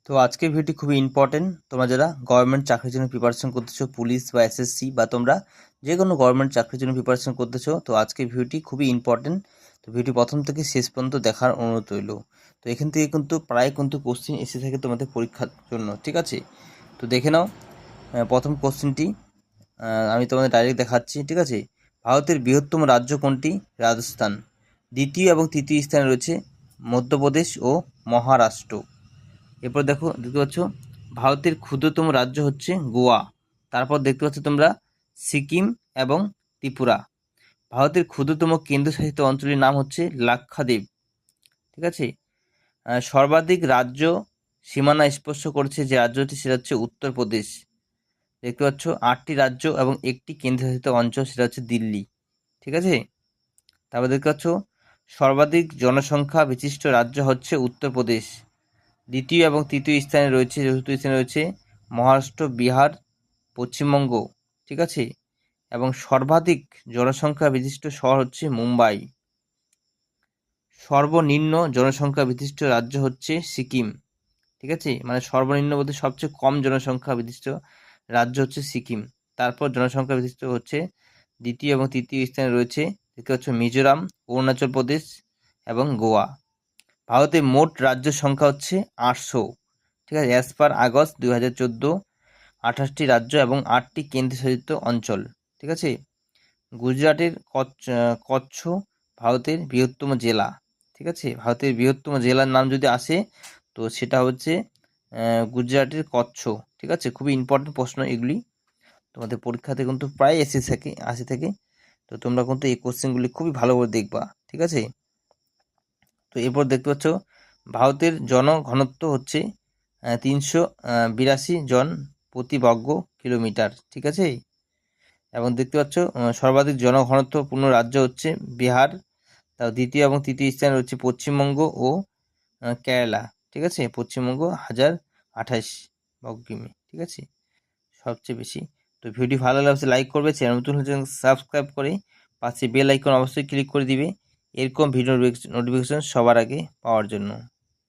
তো আজকের ভিডিওটি খুবই ইম্পর্টেন্ট। তোমরা যারা গভর্নমেন্ট চাকরির জন্য প্রিপারেশন করতেছো, পুলিশ বা এসএসসি বা তোমরা যে কোনো গভর্নমেন্ট চাকরির জন্য প্রিপারেশন করতেছো, তো আজকের ভিডিওটি খুবই ইম্পর্টেন্ট। তো ভিডিও প্রথম থেকে শেষ পর্যন্ত দেখার অনুরোধ রইল। তো এখান থেকে কিন্তু প্রায় কোশ্চিন এসে থাকে তোমাদের পরীক্ষার জন্য, ঠিক আছে? তো দেখে নাও প্রথম কোশ্চিনটি। আমি তোমাদের ডাইরেক্ট দেখাচ্ছি, ঠিক আছে? ভারতের বৃহত্তম রাজ্য কোনটি? রাজস্থান। দ্বিতীয় এবং তৃতীয় স্থানে রয়েছে মধ্যপ্রদেশ ও মহারাষ্ট্র। এরপর দেখতে পাচ্ছ ভারতের ক্ষুদ্রতম রাজ্য হচ্ছে গোয়া। তারপর দেখতে পাচ্ছ তোমরা সিকিম এবং ত্রিপুরা। ভারতের ক্ষুদ্রতম কেন্দ্রশাসিত অঞ্চলের নাম হচ্ছে লাক্ষাদ্বীপ, ঠিক আছে? সর্বাধিক রাজ্য সীমানা স্পর্শ করেছে যে রাজ্যটি, সেটা হচ্ছে উত্তরপ্রদেশ। দেখতে পাচ্ছ 8টি রাজ্য এবং একটি কেন্দ্রশাসিত অঞ্চল, সেটা হচ্ছে দিল্লি, ঠিক আছে? তারপর দেখতে পাচ্ছ সর্বাধিক জনসংখ্যা বিশিষ্ট রাজ্য হচ্ছে উত্তরপ্রদেশ। দ্বিতীয় এবং তৃতীয় স্থানে রয়েছে, চতুর্থ স্থানে রয়েছে মহারাষ্ট্র, বিহার, পশ্চিমবঙ্গ, ঠিক আছে? এবং সর্বাধিক জনসংখ্যা বিশিষ্ট শহর হচ্ছে মুম্বাই। সর্বনিম্ন জনসংখ্যা বিশিষ্ট রাজ্য হচ্ছে সিকিম, ঠিক আছে? মানে সর্বনিম্ন বলতে সবচেয়ে কম জনসংখ্যা বিশিষ্ট রাজ্য হচ্ছে সিকিম। তারপর জনসংখ্যা বিশিষ্ট হচ্ছে দ্বিতীয় এবং তৃতীয় স্থানে রয়েছে, দেখতে পাচ্ছ মিজোরাম, অরুণাচল প্রদেশ এবং গোয়া। ভারতের মোট রাজ্য সংখ্যা হচ্ছে 800, ঠিক আছে? অ্যাজ পার আগস্ট 2014, 28টি রাজ্য এবং 8টি কেন্দ্রশাসিত অঞ্চল, ঠিক আছে? গুজরাটের কচ্ছ ভারতের বৃহত্তম জেলা, ঠিক আছে? ভারতের বৃহত্তম জেলার নাম যদি আসে তো সেটা হচ্ছে গুজরাটের কচ্ছ, ঠিক আছে? খুবই ইম্পর্টেন্ট প্রশ্ন এগুলি, তোমাদের পরীক্ষাতে কিন্তু প্রায় আসে থাকে। তো তোমরা কিন্তু এই কোশ্চেনগুলি খুবই ভালো করে দেখবা, ঠিক আছে? তো এরপর দেখতে পাচ্ছ ভারতের জনঘনত্ব হচ্ছে 382 জন প্রতি বর্গ কিলোমিটার, ঠিক আছে? এবং দেখতে পাচ্ছ সর্বাধিক জনঘনত্বপূর্ণ রাজ্য হচ্ছে বিহার। তার দ্বিতীয় এবং তৃতীয় স্থানে রয়েছে পশ্চিমবঙ্গ ও কেরালা, ঠিক আছে? পশ্চিমবঙ্গ 1028 বর্গ কিমি, ঠিক আছে? সবচেয়ে বেশি। তো ভিডিও ভালো লাগলে লাইক করবে, চ্যানেল নতুন হলে সাবস্ক্রাইব করে পাশে বেল আইকন অবশ্যই ক্লিক করে দিবে এরকম ভিডিও নোটিফিকেশন সবার আগে পাওয়ার জন্য।